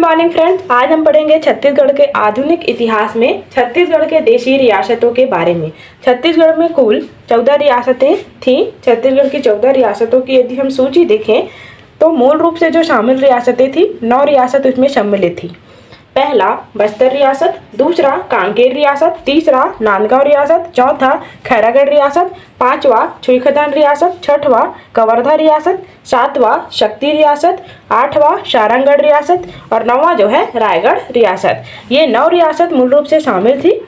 Morning friends, आज हम पढ़ेंगे छत्तीसगढ़ के आधुनिक इतिहास में छत्तीसगढ़ के देशी रियासतों के बारे में। छत्तीसगढ़ में कुल 14 रियासतें थीं। छत्तीसगढ़ की 14 रियासतों की यदि हम सूची देखें तो मूल रूप से जो शामिल रियासतें थी 9 रियासत उसमें सम्मिलित थी। पहला बस्तर रियासत, दूसरा कांकेर रियासत, तीसरा नांदगांव रियासत, चौथा खैरागढ़ रियासत, पांचवा छुईखदान रियासत, छठवां कवर्धा रियासत, सातवां शक्ति रियासत, आठवां सारंगढ़ रियासत और नौवां जो है रायगढ़ रियासत। ये 9 रियासत मूल रूप से शामिल थी।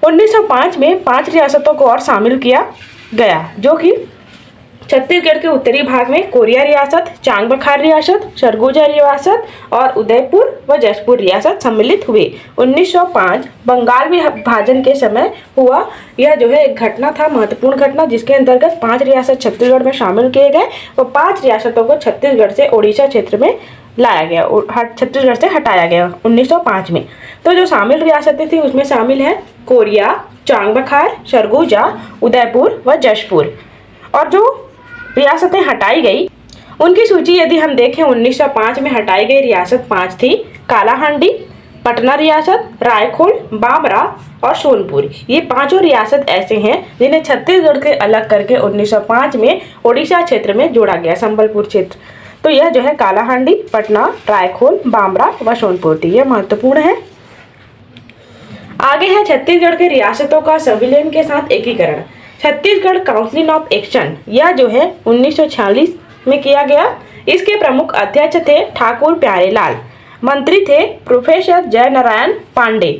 1905 में 5 रियासतों को और शामिल किया गया, जो कि छत्तीसगढ़ के उत्तरी भाग में कोरिया रियासत, चांगबखार रियासत, सरगुजा रियासत और उदयपुर व जशपुर रियासत सम्मिलित हुए। 1905 बंगाल विभाजन के समय हुआ यह जो है एक घटना था, महत्वपूर्ण घटना, जिसके अंतर्गत 5 रियासत छत्तीसगढ़ में शामिल किए गए और 5 रियासतों को छत्तीसगढ़ से ओडिशा क्षेत्र में लाया गया, छत्तीसगढ़ से हटाया गया 1905 में। तो जो शामिल रियासतें थी उसमें शामिल है कोरिया, चांगबखार, सरगुजा, उदयपुर व जशपुर। और जो रियासतें हटाई गई उनकी सूची यदि हम देखें 1905 में हटाई गई रियासत 5 थी। कालाहांडी, पटना रियासत, रायखोल, बामरा और सोनपुर। ये पांचों रियासत ऐसे हैं जिन्हें छत्तीसगढ़ के अलग करके 1905 में ओडिशा क्षेत्र में जोड़ा गया, संबलपुर क्षेत्र। तो यह जो है कालाहांडी, पटना, रायखोल, बामरा व सोनपुर थी। यह महत्वपूर्ण है। आगे है छत्तीसगढ़ के रियासतों का संविलियन के साथ एकीकरण। छत्तीसगढ़ काउंसिल ऑफ एक्शन यह जो है 1946 में किया गया। इसके प्रमुख अध्यक्ष थे ठाकुर प्यारेलाल, मंत्री थे professor Jai Narayan Pandey.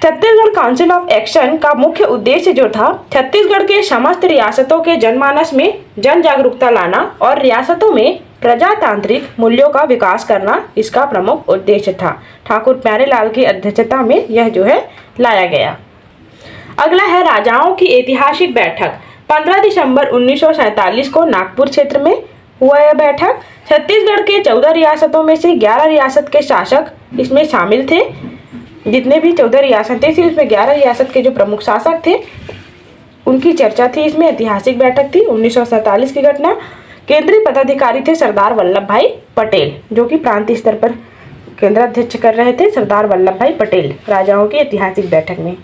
Chhattisgarh council of action का मुख्य उद्देश्य जो था छत्तीसगढ़ के समस्त रियासतों के जनमानस में जन जागरूकता लाना और रियासतों में प्रजातांत्रिक मूल्यों का विकास करना इसका प्रमुख उद्देश्य था। ठाकुर प्यारेलाल की अध्यक्षता में यह जो है लाया गया। अगला है राजाओं की ऐतिहासिक बैठक। 15 दिसंबर 1947 को नागपुर क्षेत्र में हुआ यह बैठक। छत्तीसगढ़ के 14 रियासतों में से 11 रियासत के शासक इसमें शामिल थे। जितने भी 14 रियासतें थी उसमें 11 रियासत के जो प्रमुख शासक थे उनकी चर्चा थी। इसमें ऐतिहासिक बैठक थी 1947 की घटना। केंद्रीय पदाधिकारी थे सरदार वल्लभ भाई पटेल, जो कि प्रांतीय स्तर पर केंद्राध्यक्ष कर रहे थे सरदार वल्लभ भाई पटेल राजाओं की ऐतिहासिक बैठक में।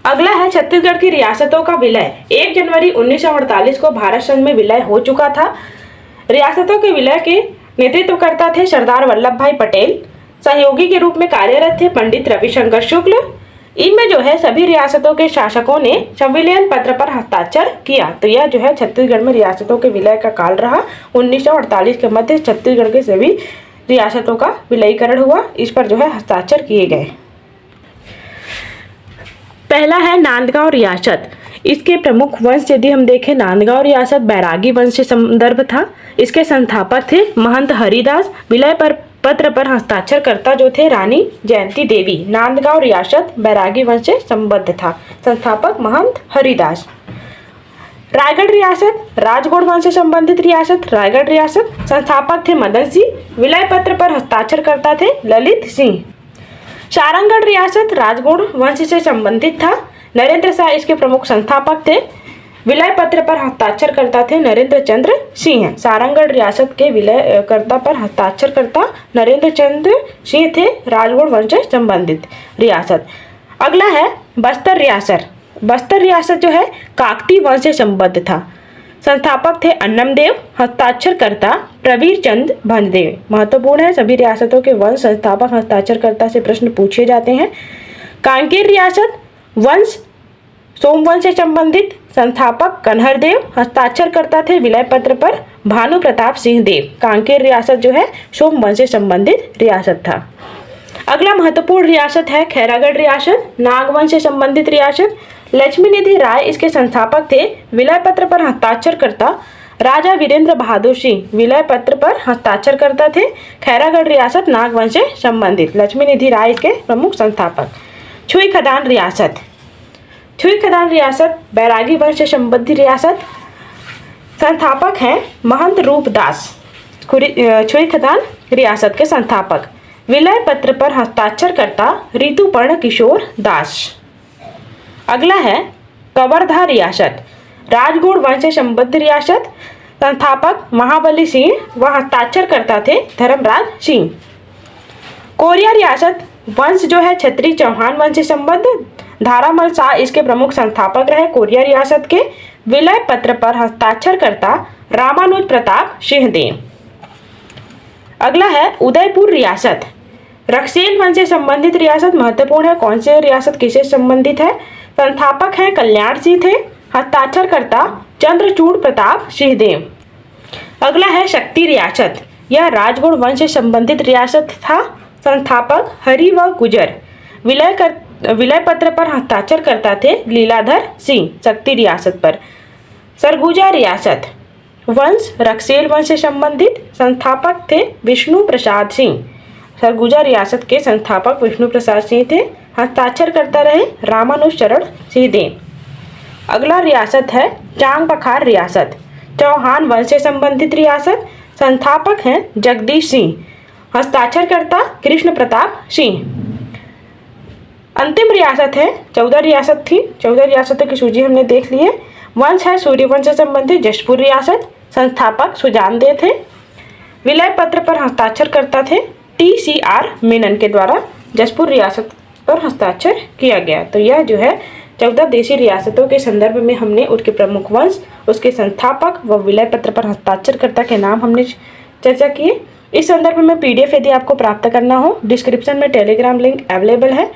अगला है छत्तीसगढ़ की रियासतों का विलय। 1 जनवरी 1948 को भारत संघ में विलय हो चुका था। रियासतों के विलय के नेतृत्वकर्ता थे सरदार वल्लभ भाई पटेल। सहयोगी के रूप में कार्यरत थे पंडित रविशंकर शुक्ल। इनमें जो है सभी रियासतों के शासकों ने संविलियन पत्र पर हस्ताक्षर किया। तो यह जो है छत्तीसगढ़ में रियासतों के विलय का काल रहा। 1948 के मध्य छत्तीसगढ़ के सभी रियासतों का विलयीकरण हुआ। इस पर जो है हस्ताक्षर किए गए। पहला है नांदगांव रियासत। इसके प्रमुख वंश यदि हम देखें नांदगांव रियासत बैरागी वंश से संदर्भ था। इसके संस्थापक थे महंत हरिदास। विलय पर पत्र पर हस्ताक्षरकर्ता जो थे रानी जयंती देवी। नांदगांव रियासत बैरागी वंश से संबद्ध था। संस्थापक महंत हरिदास। रायगढ़ रियासत राजगौड़ वंश से संबंधित रियासत। रायगढ़ रियासत संस्थापक थे मदन सिंह। विलय पत्र पर हस्ताक्षरकर्ता थे ललित सिंह। सारंगढ़ रियासत राजगौड़ वंश से संबंधित था। नरेंद्र शाह इसके प्रमुख संस्थापक थे। विलय पत्र पर हस्ताक्षरकर्ता थे नरेंद्र चंद्र सिंह। सारंगढ़ रियासत के विलयकर्ता पर हस्ताक्षरकर्ता नरेंद्र चंद्र सिंह थे। राजगौड़ वंश से संबंधित रियासत। अगला है बस्तर रियासत। बस्तर रियासत जो है काकती वंश से संबद्ध था। संस्थापक थे अन्नमदेव। हस्ताक्षरकर्ता प्रवीर चंद भंजदेव। महत्वपूर्ण है, सभी रियासतों के वंश संस्थापक हस्ताक्षरकर्ता से प्रश्न पूछे जाते हैं। कांकेर रियासत वंश सोमवंश से संबंधित। संस्थापक कन्हर देव। हस्ताक्षरकर्ता थे विलय पत्र पर भानु प्रताप सिंह देव। कांकेर रियासत जो है सोमवंश से संबंधित रियासत था। अगला महत्वपूर्ण रियासत है खैरागढ़ रियासत, नागवंश से संबंधित रियासत। लक्ष्मी निधि राय इसके संस्थापक थे। विलय पत्र पर हस्ताक्षरकर्ता राजा वीरेंद्र बहादुर सिंह। विलय पत्र पर हस्ताक्षरकर्ता थे। खैरागढ़ रियासत नागवंश से संबंधित। लक्ष्मी निधि राय इसके प्रमुख संस्थापक। छुईखदान रियासत। छुईखदान रियासत बैरागी वंश से संबद्ध रियासत। संस्थापक हैं महंत रूपदास। छुईखदान रियासत के संस्थापक। विलय पत्र पर हस्ताक्षरकर्ता ऋतुपर्ण किशोर दास। अगला है कवर्धा रियासत राजगौड़ वंश से संबद्ध रियासत। संस्थापक महाबली सिंह व हस्ताक्षरकर्ता थे धर्मराज सिंह। कोरिया रियासत वंश जो है क्षत्रिय चौहान वंश से संबद्ध। धारामल शाह इसके प्रमुख संस्थापक रहे। कोरिया रियासत के विलय पत्र पर हस्ताक्षरकर्ता रामानुज प्रताप सिंहदेव। अगला है उदयपुर रियासत, रक्सेल वंश से संबंधित रियासत महत्वपूर्ण है। कौन से रियासत किससे संबंधित है? संस्थापक हैं कल्याण सिंह थे, हस्ताक्षरकर्ता चंद्रचूड़ प्रताप सिंहदेव। अगला है शक्ति रियासत, यह राजगुड़ वंश से संबंधित रियासत था। संस्थापक हरि व गुजर। विलय पत्र पर हस्ताक्षर करता थे लीलाधर सिंह। शक्ति रियासत पर। सरगुजा रियासत वंश रक्सेल वंश से संबंधित। संस्थापक थे विष्णु प्रसाद सिंह। सरगुजा रियासत के संस्थापक विष्णु प्रसाद सिंह थे। हस्ताक्षर करता रहे रामानुज चरण सिंहदेव। अगला रियासत है चांग पखार रियासत, चौहान वंश से संबंधित रियासत। संस्थापक हैं जगदीश सिंह। हस्ताक्षरकर्ता कृष्ण प्रताप सिंह। अंतिम रियासत है 14 रियासत थी। 14 रियासतों की सूची हमने देख ली है। वंश है सूर्यवंश से संबंधित जशपुर रियासत। संस्थापक सुजानदेव थे। विलय पत्र पर हस्ताक्षर करता थे TCR मेनन के द्वारा जशपुर रियासत पर हस्ताक्षर किया गया। तो यह जो है 14 देशी रियासतों के संदर्भ में हमने उसके प्रमुख वंश, उसके संस्थापक व विलय पत्र पर हस्ताक्षरकर्ता के नाम हमने चर्चा किए। इस संदर्भ में PDF यदि आपको प्राप्त करना हो, डिस्क्रिप्शन में टेलीग्राम लिंक अवेलेबल है,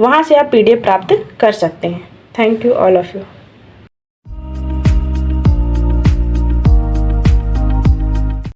वहाँ से आप PDF प्राप्त कर सकते हैं। Thank you all of you.